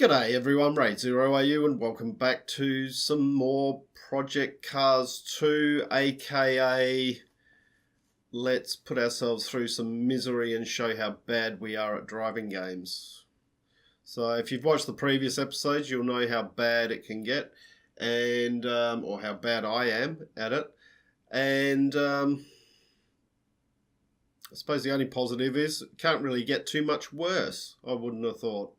G'day everyone, RaidzeroAU, and welcome back to some more Project Cars 2, aka let's put ourselves through some misery and show how bad we are at driving games. So if you've watched the previous episodes, you'll know how bad it can get, and or how bad I am at it. And I suppose the only positive is it can't really get too much worse, I wouldn't have thought.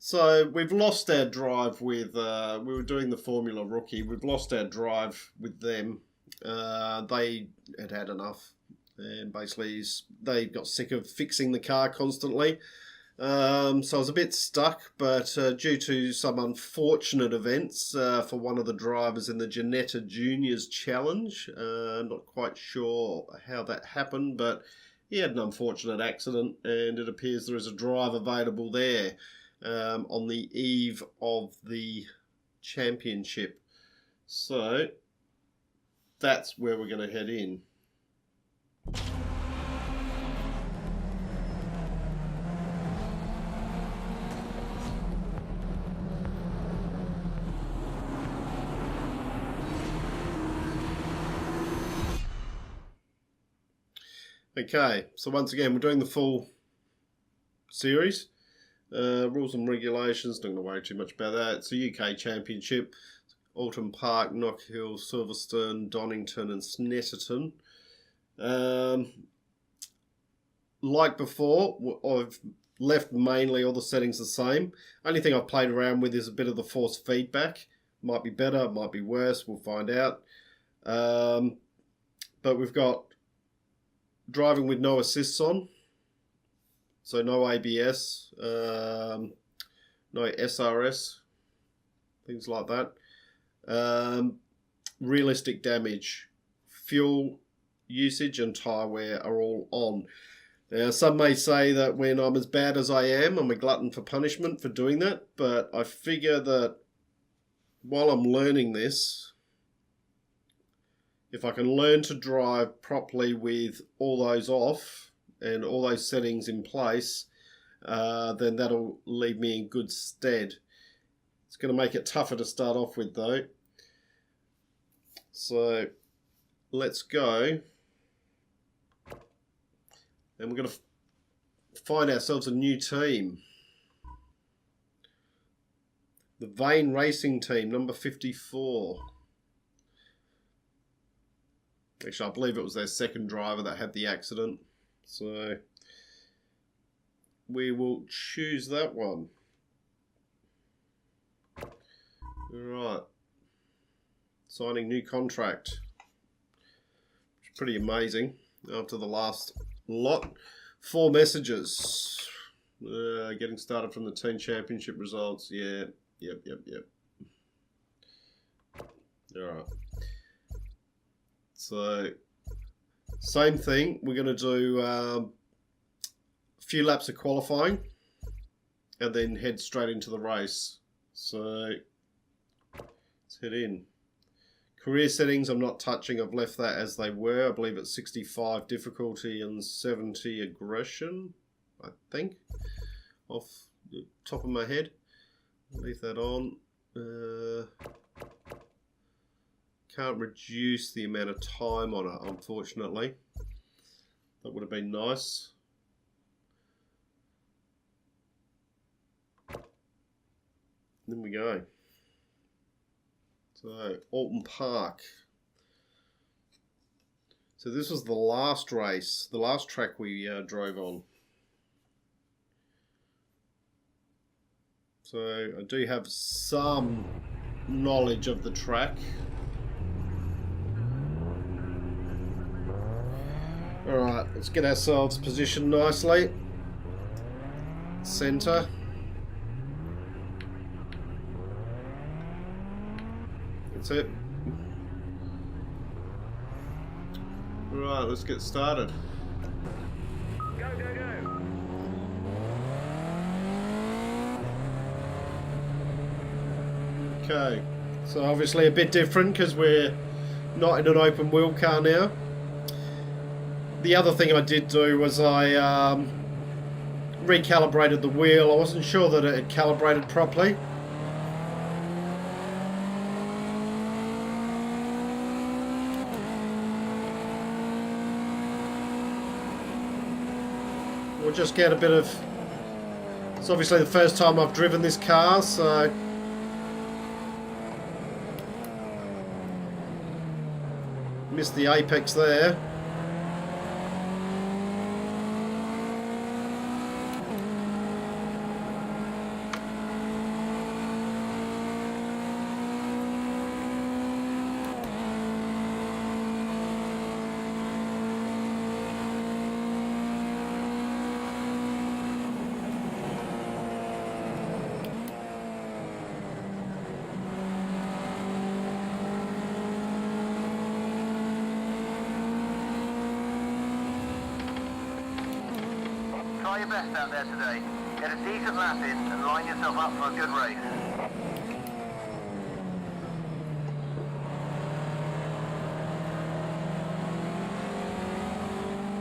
So we've lost our drive with, we were doing the Formula Rookie, we've lost our drive with them. They had enough, and basically they got sick of fixing the car constantly. So I was a bit stuck, but due to some unfortunate events for one of the drivers in the Ginetta Juniors Challenge, not quite sure how that happened, but he had an unfortunate accident, and it appears there is a drive available there. On the eve of the championship. So that's where we're going to head in. Okay, so once again we're doing the full series. Rules and regulations, not going to worry too much about that. It's a UK Championship. Alton Park, Knockhill, Silverstone, Donington and Snetterton. Like before, I've left mainly all the settings the same. Only thing I've played around with is a bit of the force feedback. Might be better, might be worse, we'll find out. But we've got driving with no assists on. So no ABS, no SRS, things like that. Realistic damage, fuel usage and tyre wear are all on. Now some may say that when I'm as bad as I am, I'm a glutton for punishment for doing that. But I figure that while I'm learning this, if I can learn to drive properly with all those off, and all those settings in place, then that'll leave me in good stead. It's going to make it tougher to start off with though. So let's go. And we're going to find ourselves a new team. The Vane Racing Team, number 54. Actually, I believe it was their second driver that had the accident. So we will choose that one. Alright. Signing new contract. Pretty amazing after the last lot. 4 messages. Getting started from the team championship results. Yeah. Yep. Alright. So same thing, we're going to do a few laps of qualifying and then head straight into the race. So let's head in. Career settings I'm not touching, I've left that as they were. I believe it's 65 difficulty and 70 aggression, I think, off the top of my head. Leave that on. Can't reduce the amount of time on it, unfortunately. That would have been nice. Then we go. So, Alton Park. So this was the last race, the last track we drove on. So I do have some knowledge of the track. Alright, let's get ourselves positioned nicely. Centre. That's it. Right, let's get started. Go, go, go. Okay, so obviously a bit different because we're not in an open wheel car now. The other thing I did do was I recalibrated the wheel. I wasn't sure that it had calibrated properly. We'll just get a bit of... It's obviously the first time I've driven this car, so... Missed the apex there. Try your best out there today. Get a decent lap in and line yourself up for a good race.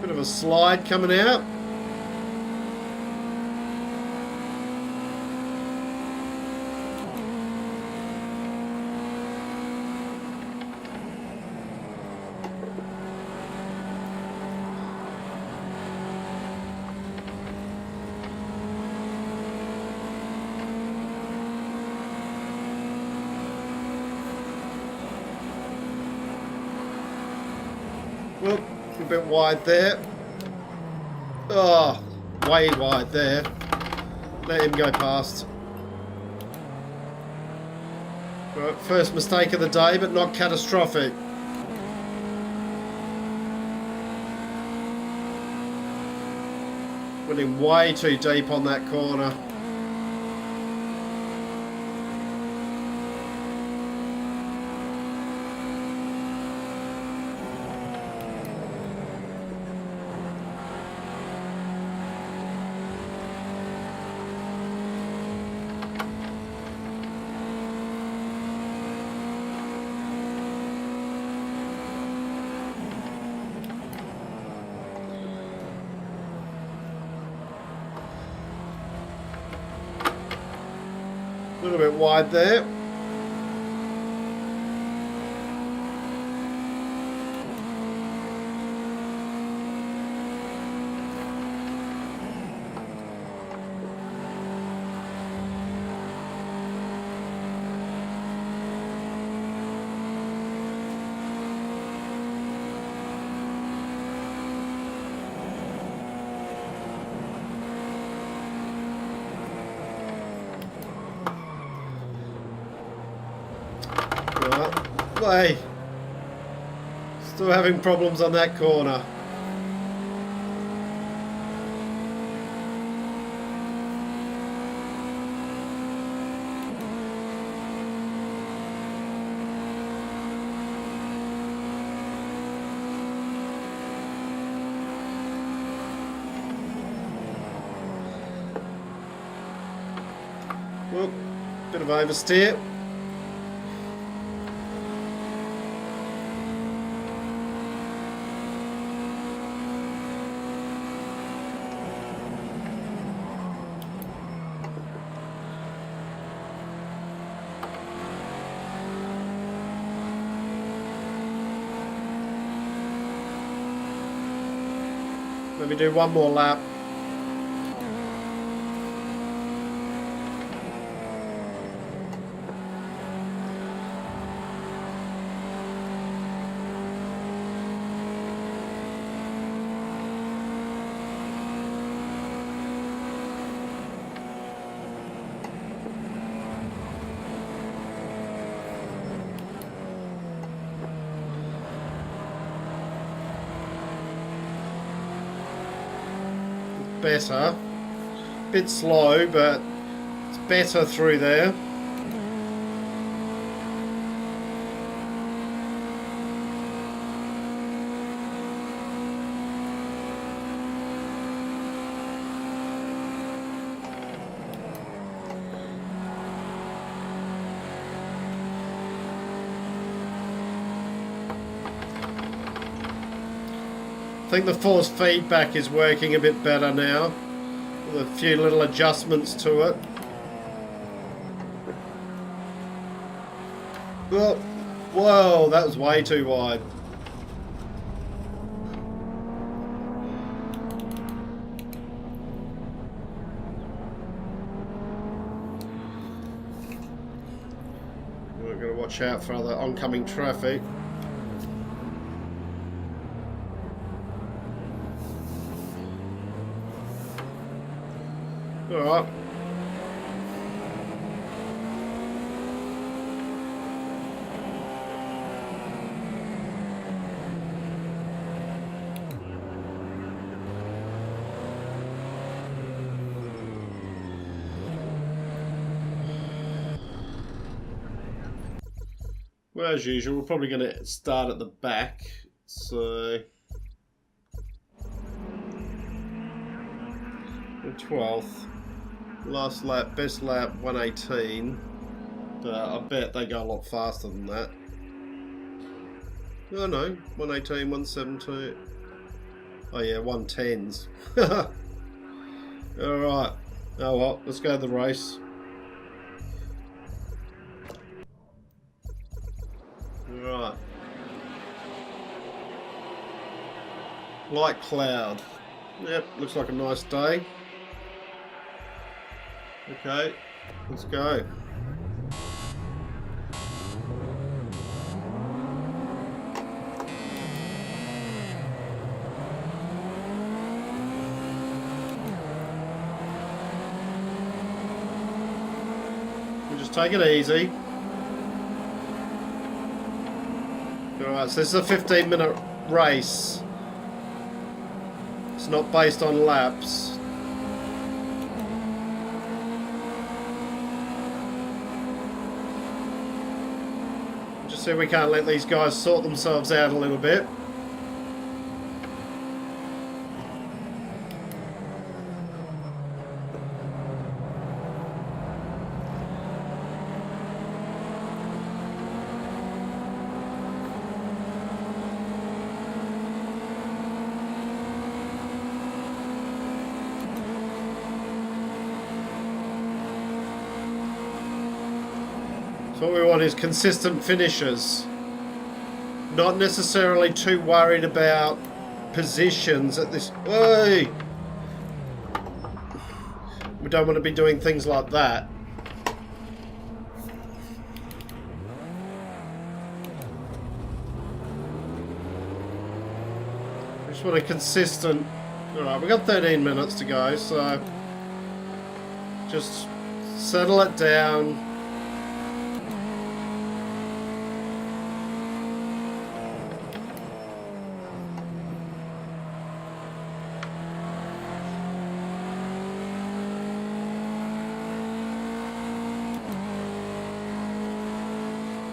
Bit of a slide coming out. Well, a bit wide there. Oh, way wide there. Let him go past. Right, first mistake of the day, but not catastrophic. Went in way too deep on that corner. A little bit wide there. Hey, still having problems on that corner. Well, bit of oversteer. Maybe do one more lap. Better. Bit slow, but it's better through there. I think the force feedback is working a bit better now. A few little adjustments to it. Oh, whoa, that was way too wide. We're going to watch out for other oncoming traffic. Alright. Well, as usual, we're probably going to start at the back. So, the 12th. Last lap, best lap, 118. But I bet they go a lot faster than that. Oh no, 118, 117. Oh yeah, 110s. Alright. Oh well, let's go to the race. Alright. Light cloud. Yep, looks like a nice day. Okay, let's go. We'll just take it easy. Alright, so this is a 15-minute race. It's not based on laps. So we can't let these guys sort themselves out a little bit. So what we want is consistent finishes. Not necessarily too worried about positions at this... Hey! We don't want to be doing things like that. We just want a consistent... Alright, we've got 13 minutes to go, so... Just settle it down.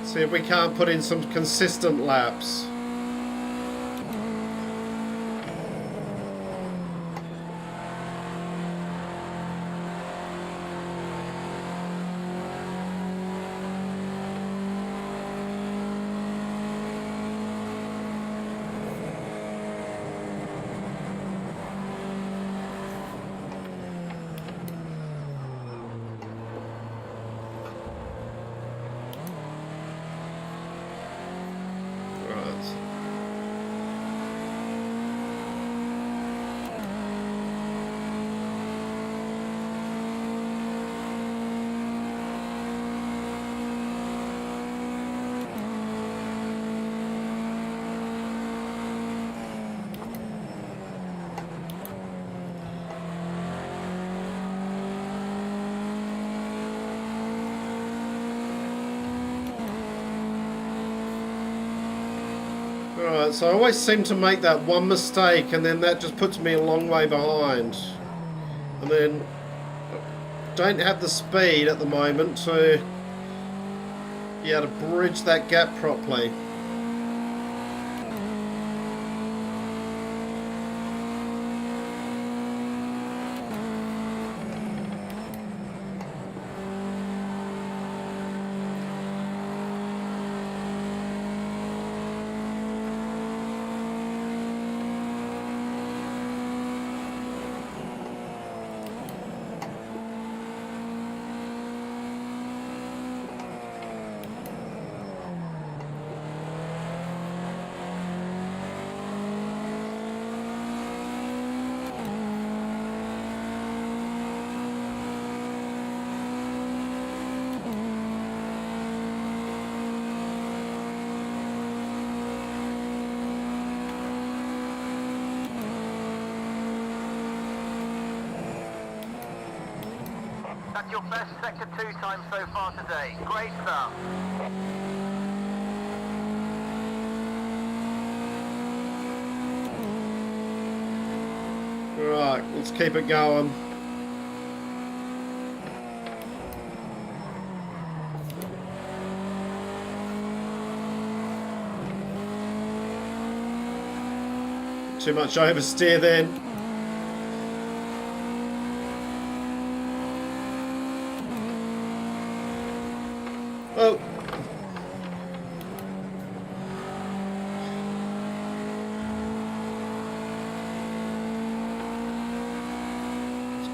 See if we can't put in some consistent laps. Alright, so I always seem to make that one mistake and then that just puts me a long way behind. And then don't have the speed at the moment to be able to bridge that gap properly. That's your best Sector 2 time so far today. Great stuff. Right, let's keep it going. Too much oversteer then. Oh.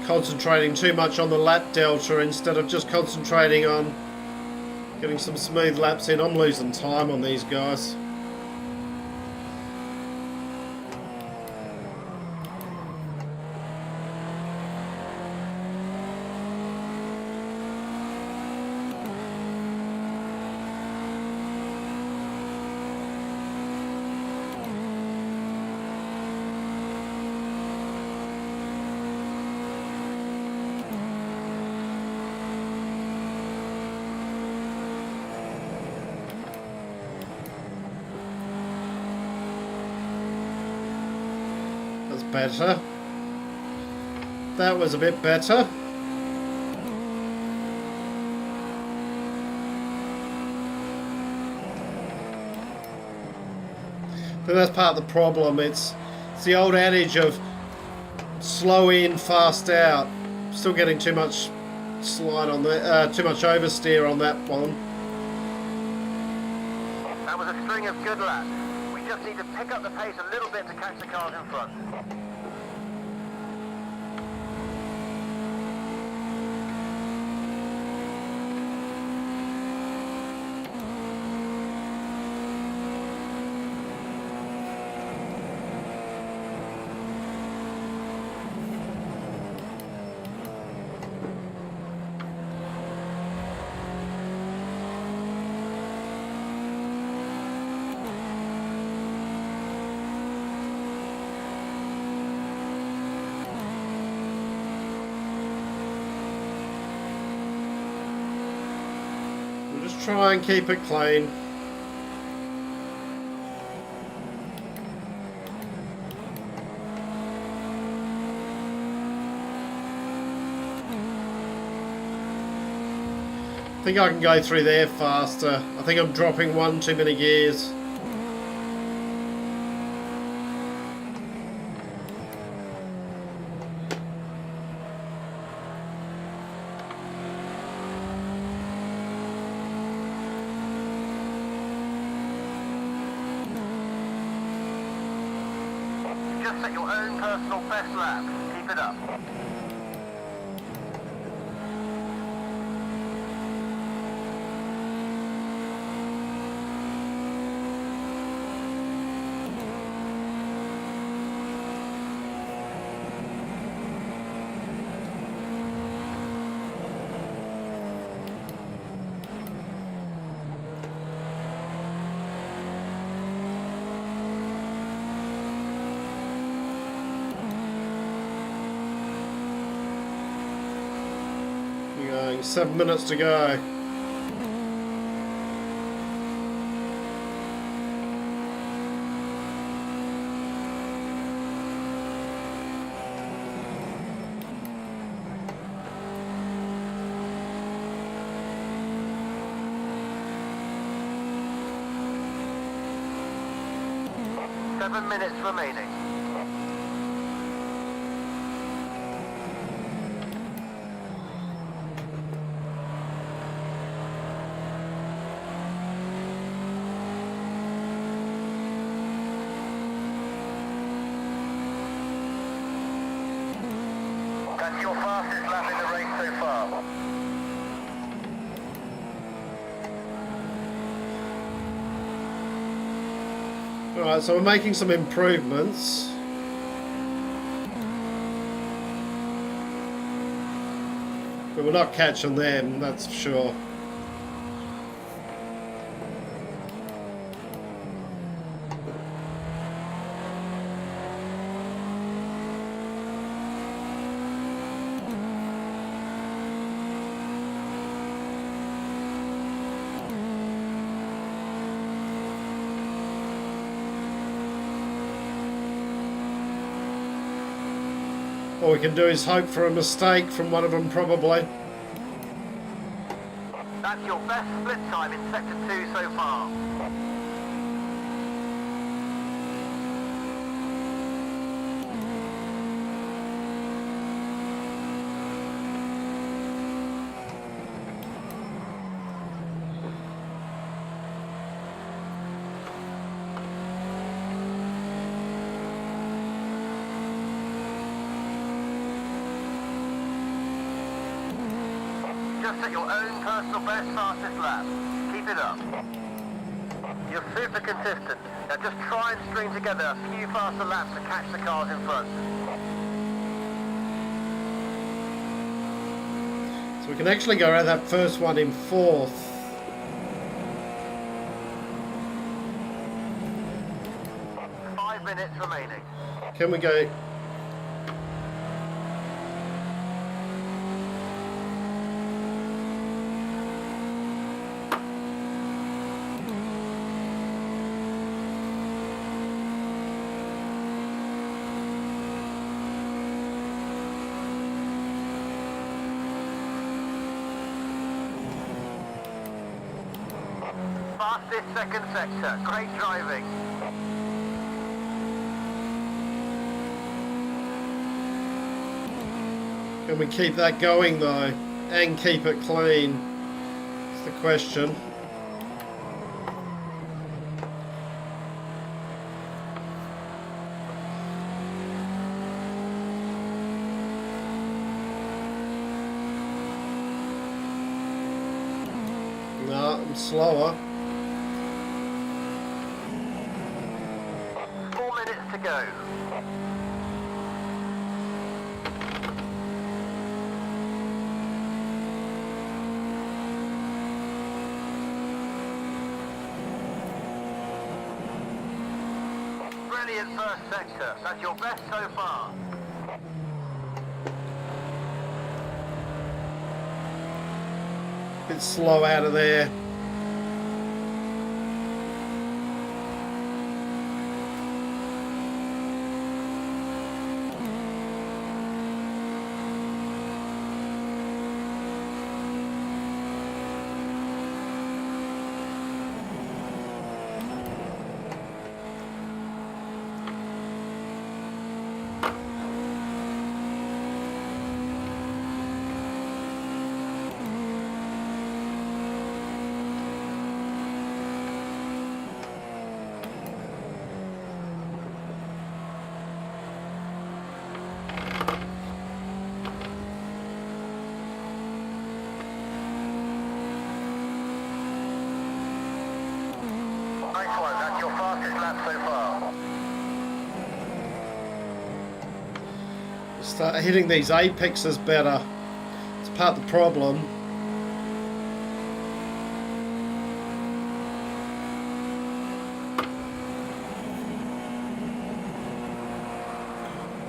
Concentrating too much on the lap delta instead of just concentrating on getting some smooth laps in. I'm losing time on these guys. Better. That was a bit better. But that's part of the problem. It's the old adage of slow in, fast out. Still getting too much slide on the, too much oversteer on that one. That was a string of good laps. We just need to pick up the pace a little bit to catch the cars in front. Try and keep it clean. I think I can go through there faster. I think I'm dropping one too many gears. Set your own personal best lap. Keep it up. Going 7 minutes to go. Seven minutes remaining. That's your fastest lap in the race so far. Alright, so we're making some improvements. But we're not catching them, that's for sure. All we can do is hope for a mistake from one of them, probably. That's your best split time in Sector 2 so far. Just at your own personal best fastest lap. Keep it up. You're super consistent. Now just try and string together a few faster laps to catch the cars in front. So we can actually go around that first one in 4th. Five minutes remaining. Can we go... Fastest second sector. Great driving. Can we keep that going though? And keep it clean? That's the question. No, I'm slower. 4 minutes to go. Brilliant first sector. That's your best so far. Bit slow out of there. Nice one. That's your fastest lap so far. Start hitting these apexes better. It's part of the problem.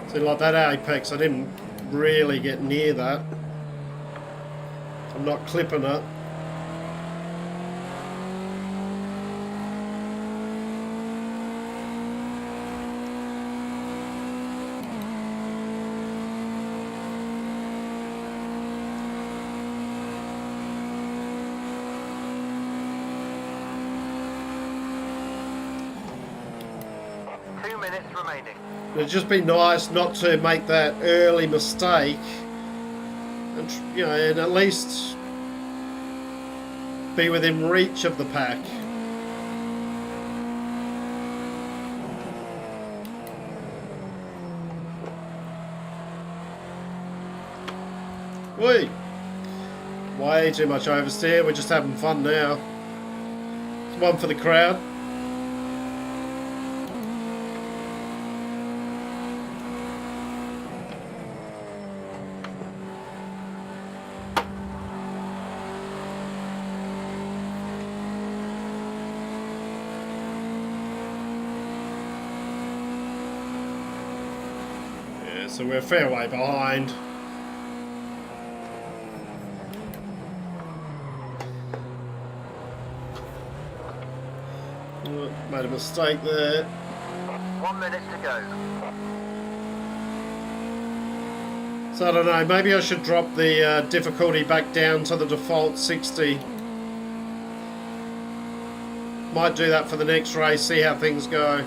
See, like that apex, I didn't really get near that. I'm not clipping it. Minutes remaining. It'd just be nice not to make that early mistake, and you know, and at least be within reach of the pack. Whee! Way too much oversteer. We're just having fun now. It's one for the crowd. So we're a fair way behind. Made a mistake there. 1 minute to go. So I don't know, maybe I should drop the difficulty back down to the default 60. Might do that for the next race, see how things go.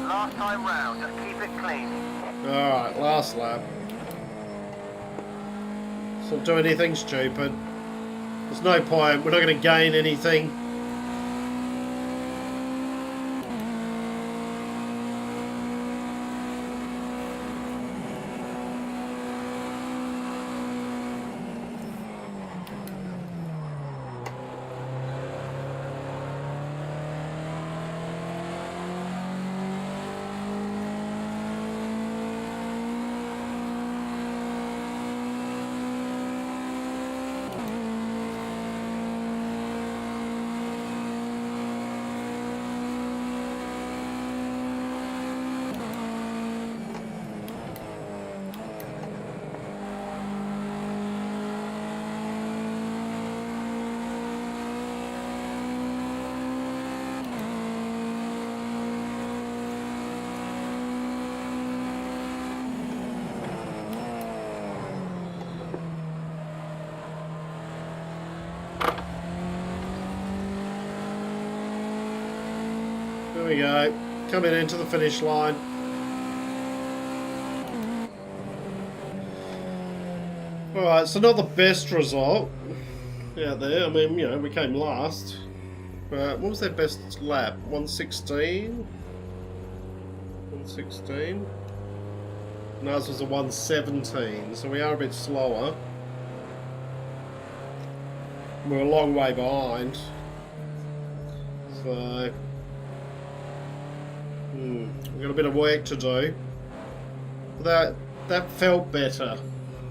Last time round, just keep it clean. Alright, last lap. Let's not do anything stupid. There's no point, we're not going to gain anything. There we go, coming into the finish line. Alright, so not the best result out there. I mean, you know, we came last. But what was their best lap? 116? 116? And ours was a 117, so we are a bit slower. We're a long way behind. So we've got a bit of work to do. But that felt better.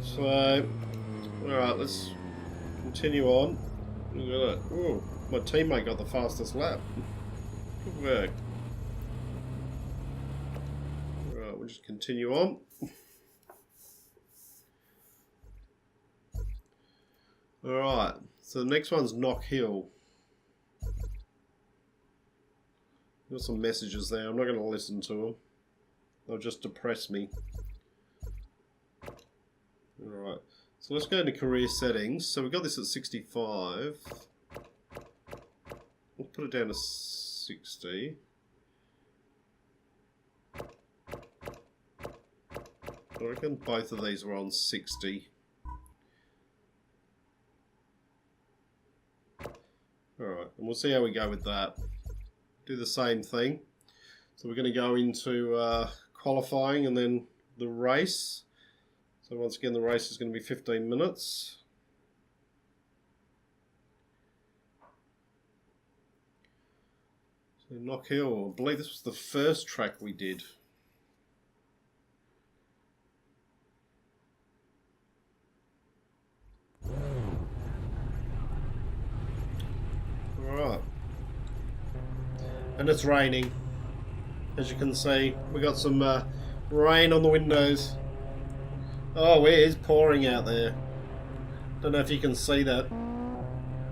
So alright, let's continue on. Look at that. Ooh, my teammate got the fastest lap. Good work. Alright, we'll just continue on. Alright, so the next one's Knock Hill. Got some messages there. I'm not going to listen to them. They'll just depress me. Alright, so let's go into career settings. So we got this at 65. We'll put it down to 60. I reckon both of these were on 60. Alright, and we'll see how we go with that. Do the same thing. So we're going to go into qualifying and then the race. So once again, the race is going to be 15 minutes. So Knock Hill, I believe this was the first track we did. Alright. And it's raining. As you can see, we got some rain on the windows. Oh, it is pouring out there. Don't know if you can see that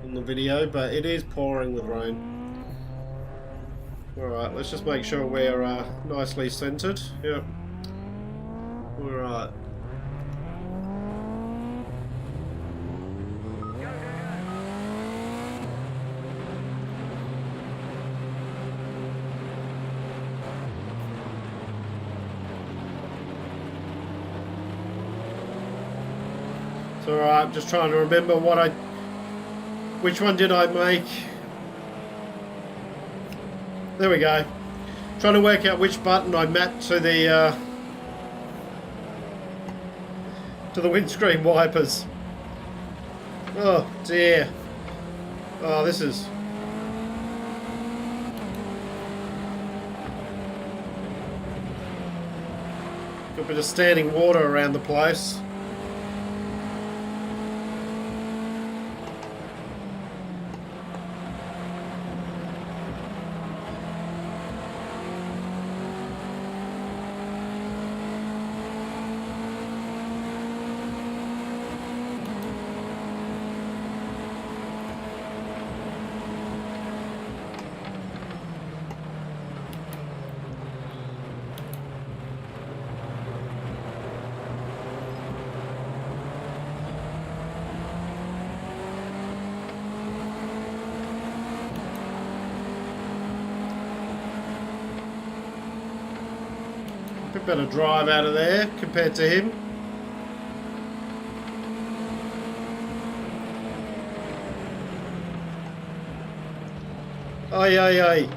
in the video, but it is pouring with rain. Alright, let's just make sure we're nicely centered. Yep. Alright. Alright, I'm just trying to remember which one did I make? There we go. Trying to work out which button I mapped to the windscreen wipers. Oh dear. Oh, this is... Got a bit of standing water around the place. Bit better drive out of there compared to him. Aye, aye, aye.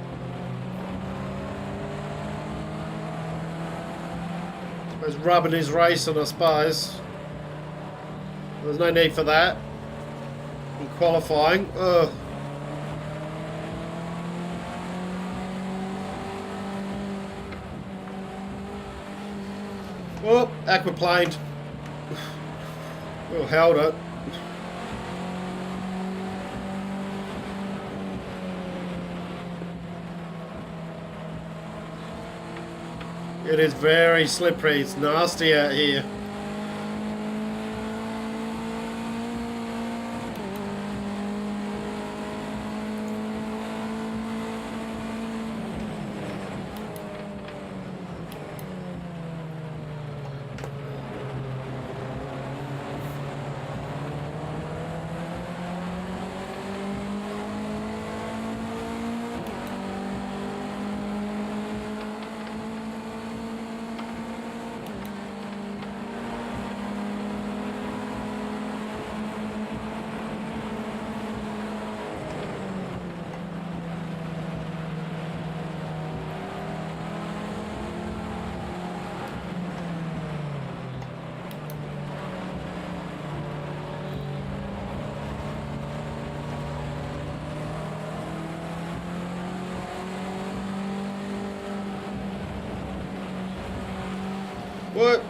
He's rubbing his racing, I suppose. There's no need for that in qualifying. Ugh. Oh, aquaplaned. Well, held it. It is very slippery. It's nasty out here. What?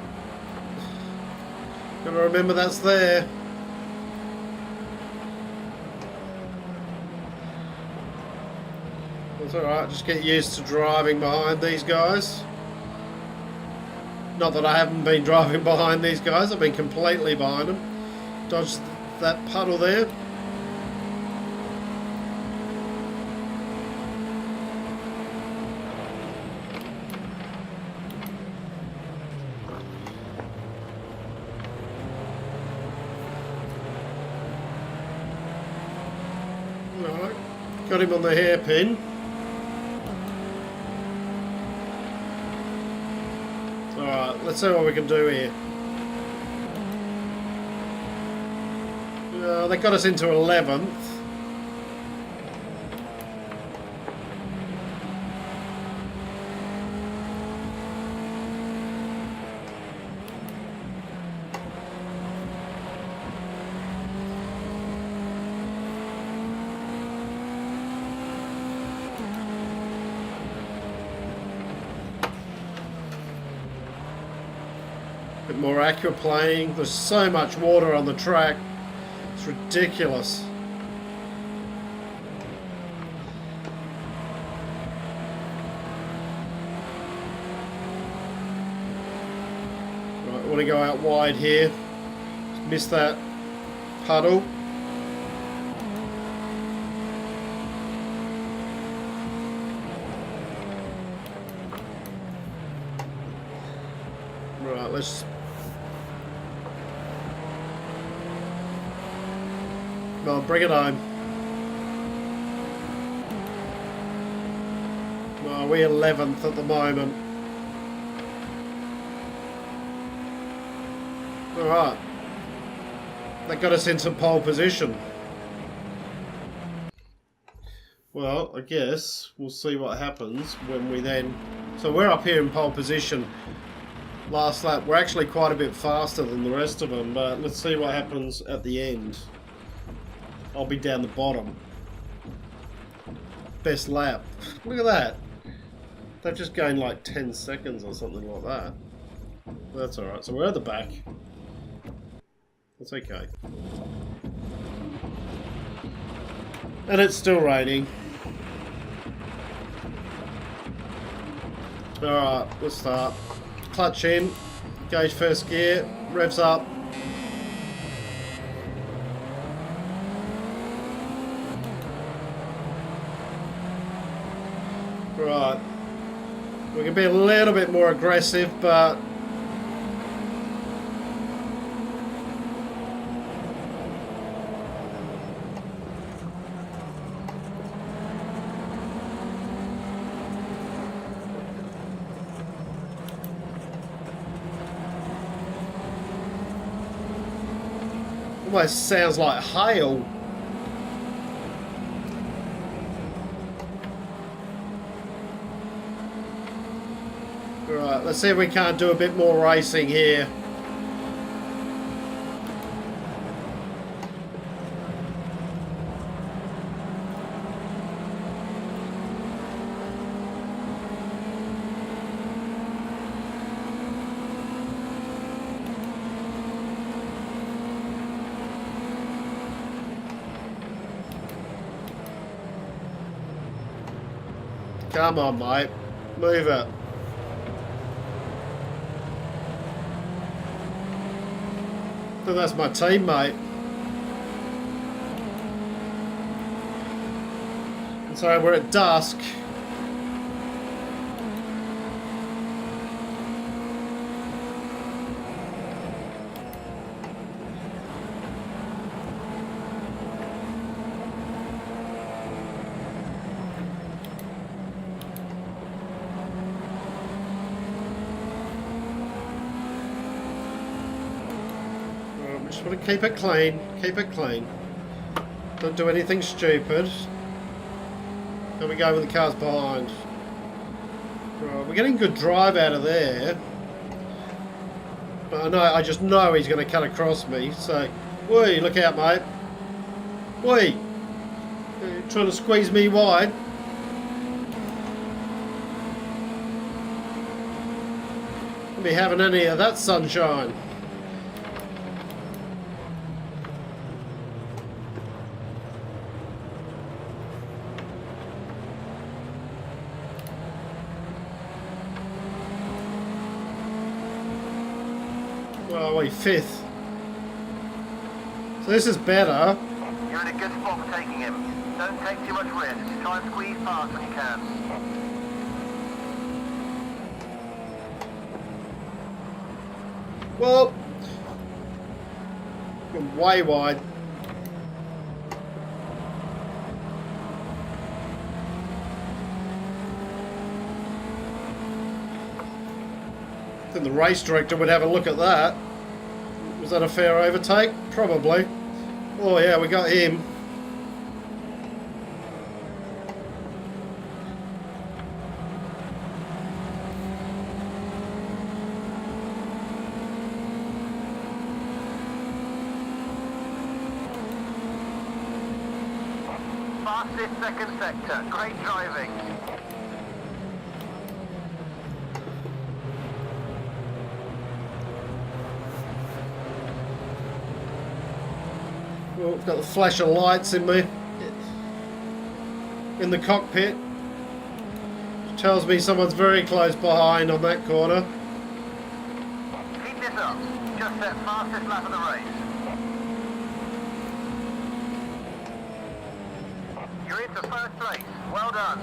Gotta remember that's there. That's alright, just get used to driving behind these guys. Not that I haven't been driving behind these guys, I've been completely behind them. Dodged that puddle there. Alright, got him on the hairpin. Alright, let's see what we can do here. They got us into 11th. Bit more aquaplaning. There's so much water on the track. It's ridiculous. Right, I want to go out wide here. Just missed that puddle. Right, let's... Well, bring it home. Well, we're 11th at the moment. Alright. That got us into pole position. Well, I guess we'll see what happens when we then... So we're up here in pole position. Last lap. We're actually quite a bit faster than the rest of them, but let's see what happens at the end. I'll be down the bottom. Best lap. Look at that. They've just gained like 10 seconds or something like that. That's alright. So we're at the back. That's okay. And it's still raining. Alright, let's start. Clutch in. Gauge first gear. Revs up. Right. We can be a little bit more aggressive, but almost sounds like hail. Right, let's see if we can't do a bit more racing here. Come on, mate. Move it. I think that's my teammate. And so we're at dusk. Just want to keep it clean. Keep it clean. Don't do anything stupid. There we go when the car's behind. Right, we're getting good drive out of there. But I just know he's going to cut across me. So, whee, look out, mate. Whee. You're trying to squeeze me wide. Won't be having any of that sunshine. Oh, wait, fifth. So this is better. You're in a good spot for taking him. Don't take too much risk. Try and squeeze past when you can. Well, I'm way wide. I think the race director would have a look at that. Was that a fair overtake? Probably. Oh yeah, we got him. Fastest second sector. Great driving. Well, we've got the flash of lights in me. In the cockpit. Which tells me someone's very close behind on that corner. Keep this up. Just that fastest lap of the race. You're into first place. Well done.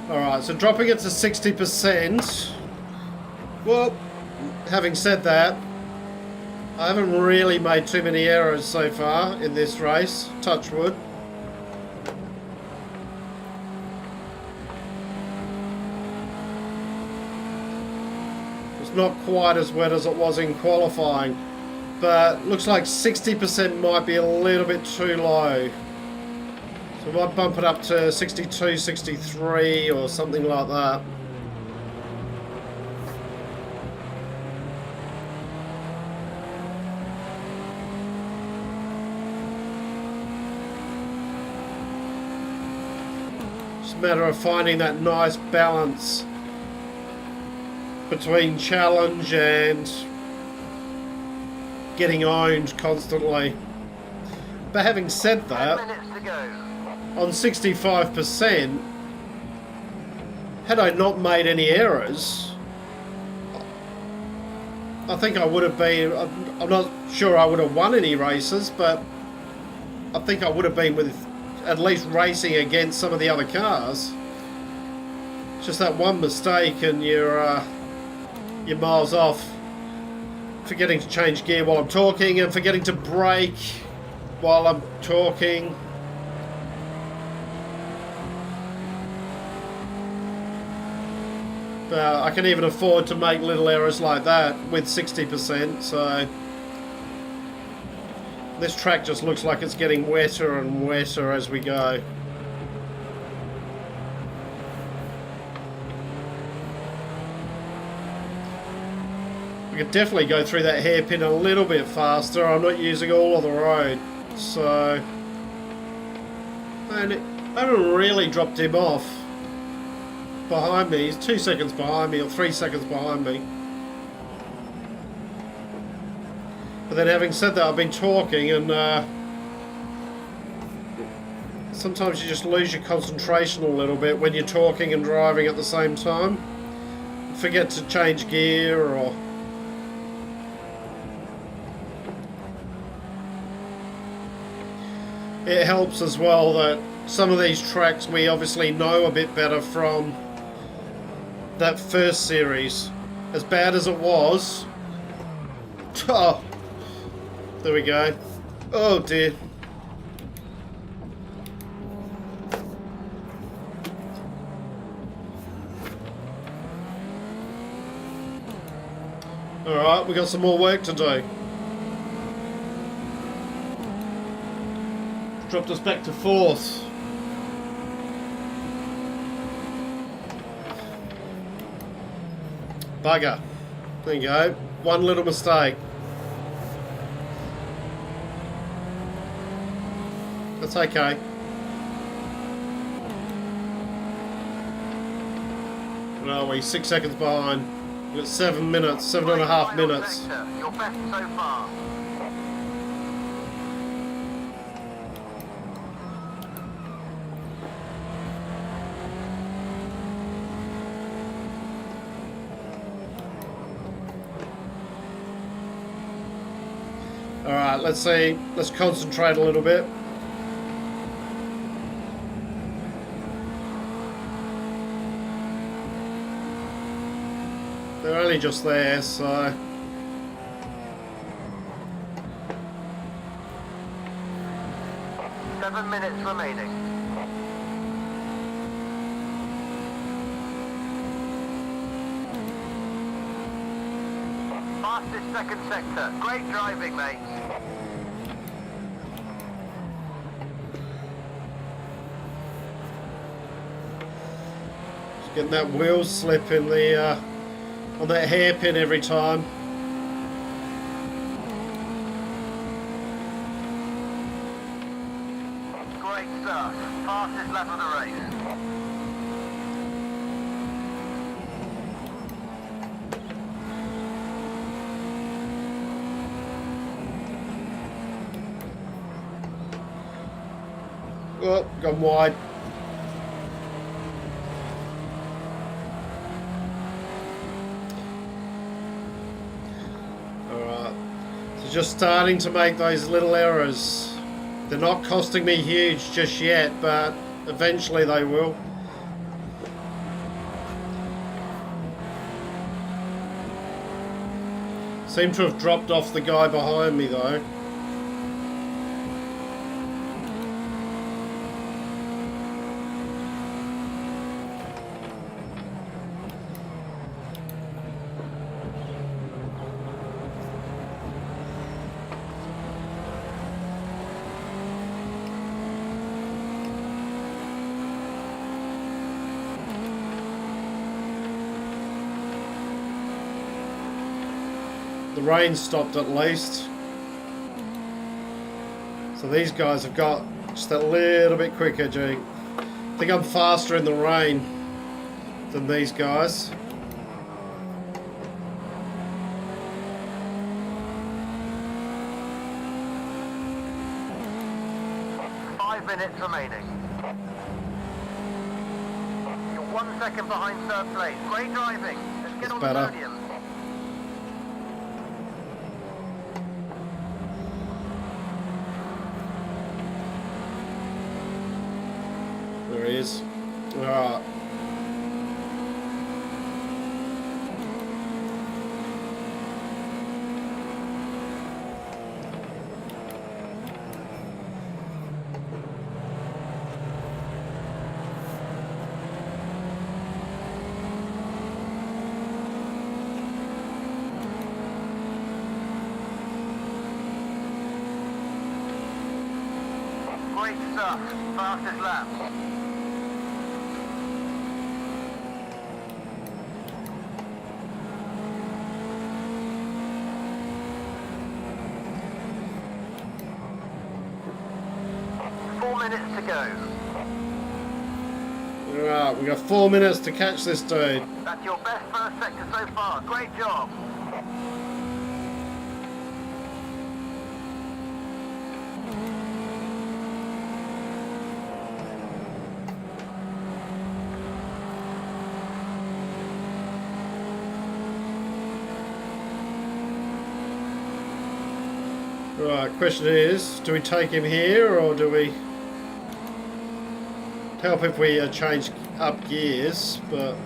Alright, so dropping it to 60%. Well, having said that, I haven't really made too many errors so far in this race. Touch wood. It's not quite as wet as it was in qualifying, but looks like 60% might be a little bit too low. So I might bump it up to 62, 63 or something like that. a matter of finding that nice balance between challenge and getting owned constantly. But having said that, 10 minutes to go. on 65%, had I not made any errors, I think I would have been, I'm not sure I would have won any races, but I think I would have been with at least racing against some of the other cars. Just that one mistake and you're miles off. Forgetting to change gear while I'm talking and forgetting to brake while I'm talking. But I can even afford to make little errors like that with 60%, so this track just looks like it's getting wetter and wetter as we go. I could definitely go through that hairpin a little bit faster. I'm not using all of the road, so... And I haven't really dropped him off behind me. He's 2 seconds behind me, or 3 seconds behind me. But then having said that, I've been talking and sometimes you just lose your concentration a little bit when you're talking and driving at the same time. Forget to change gear or... It helps as well that some of these tracks we obviously know a bit better from that first series. As bad as it was... Oh, there we go. Oh dear. Alright, we got some more work to do. Dropped us back to 4th. Bugger. There you go. One little mistake. That's okay. Where are we? 6 seconds behind. We've got 7 minutes, 7.5 minutes. You're best so far. Alright, let's see. Let's concentrate a little bit. They're only just there, so... Seven minutes remaining. Fastest second sector. Great driving, mate. Just getting that wheel slip in the on that hairpin every time. Great stuff. Fastest lap of the race. Oh, gone wide. Alright. So just starting to make those little errors. They're not costing me huge just yet, but eventually they will. Seem to have dropped off the guy behind me though. The rain stopped at least. So these guys have got just a little bit quicker during I think I'm faster in the rain than these guys. Minutes remaining. You're 1 second behind third place. Great driving. Let's get on the podium. There he is. Alright. Great stuff. Fastest lap. To go. Alright, we got 4 minutes to catch this dude. That's your best first sector so far. Great job. Right, question is, do we take him here or do we help if we change up gears? But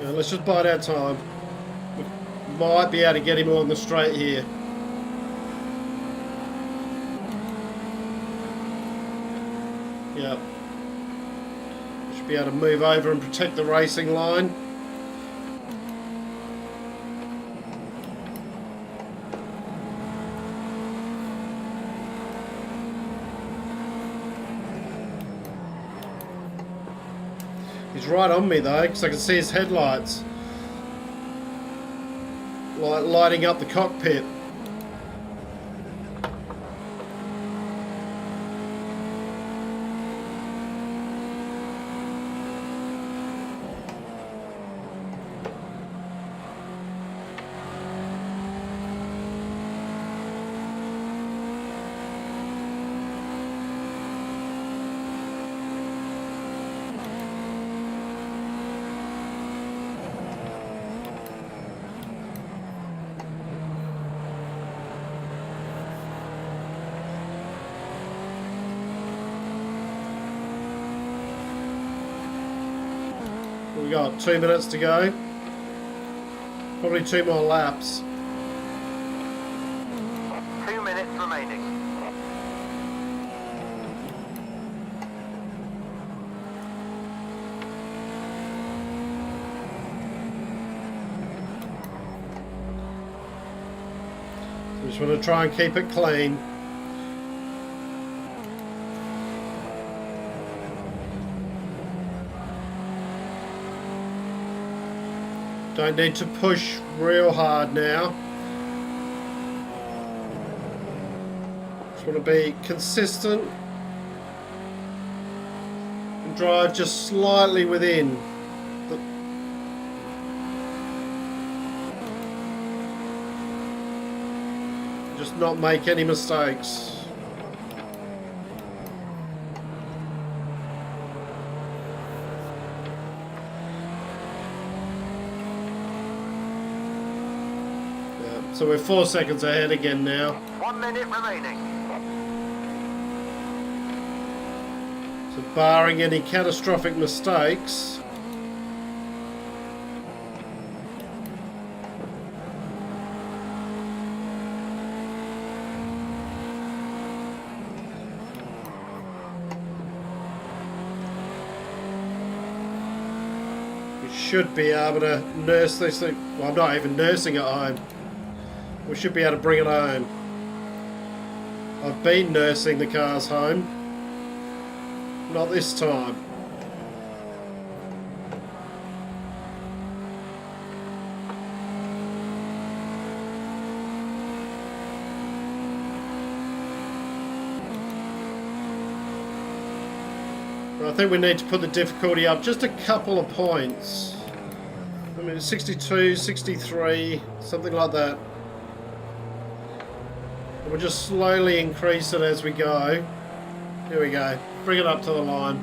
yeah, let's just bide our time. We might be able to get him along the straight here. Yeah, we should be able to move over and protect the racing line. He's right on me though, because I can see his headlights lighting up the cockpit. We got 2 minutes to go. Probably 2 more laps. 2 minutes remaining. We just want to try and keep it clean. Don't need to push real hard now. Just want to be consistent and drive just slightly within. Just not make any mistakes. So we're 4 seconds ahead again now. 1 minute remaining. So barring any catastrophic mistakes, we should be able to nurse this thing. Well, I'm not even nursing it home. We should be able to bring it home. I've been nursing the cars home. Not this time. I think we need to put the difficulty up just a couple of points. I mean, 62, 63, something like that. And we'll just slowly increase it as we go. Here we go. Bring it up to the line.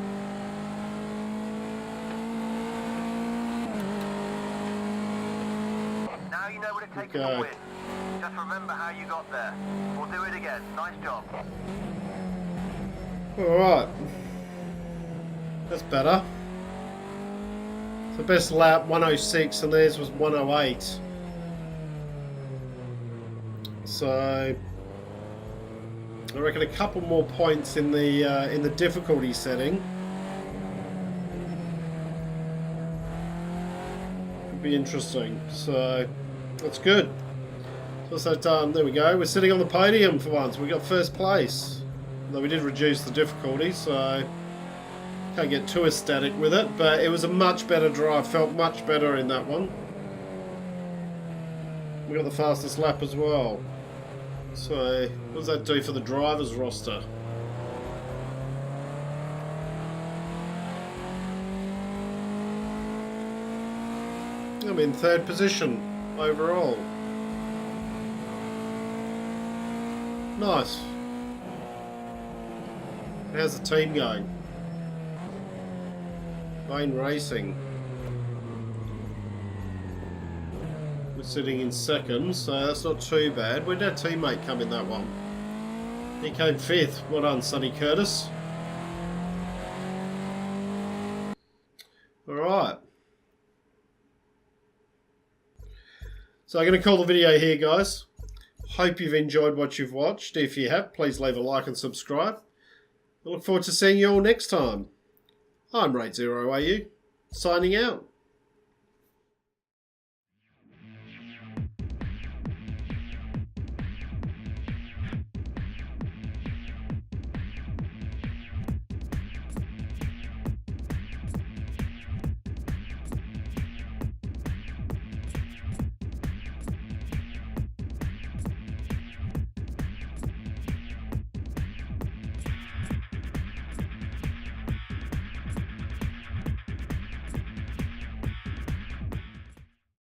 Now you know what it takes to win. Just remember how you got there. We'll do it again. Nice job. Alright. That's better. The best lap 106 and theirs was 108. So I reckon a couple more points in the difficulty setting could be interesting. So that's good. So that's that done. There we go. We're sitting on the podium for once. We got first place. Though we did reduce the difficulty, so can't get too ecstatic with it, but it was a much better drive. Felt much better in that one. We got the fastest lap as well. So what does that do for the drivers roster? I'm in third position overall. Nice. How's the team going? Main Racing. We're sitting in second, so that's not too bad. Where'd our teammate come in that one? He came fifth. Well done, Sonny Curtis. Alright. So I'm going to call the video here, guys. Hope you've enjoyed what you've watched. If you have, please leave a like and subscribe. I look forward to seeing you all next time. I'm RaidzeroAU, signing out.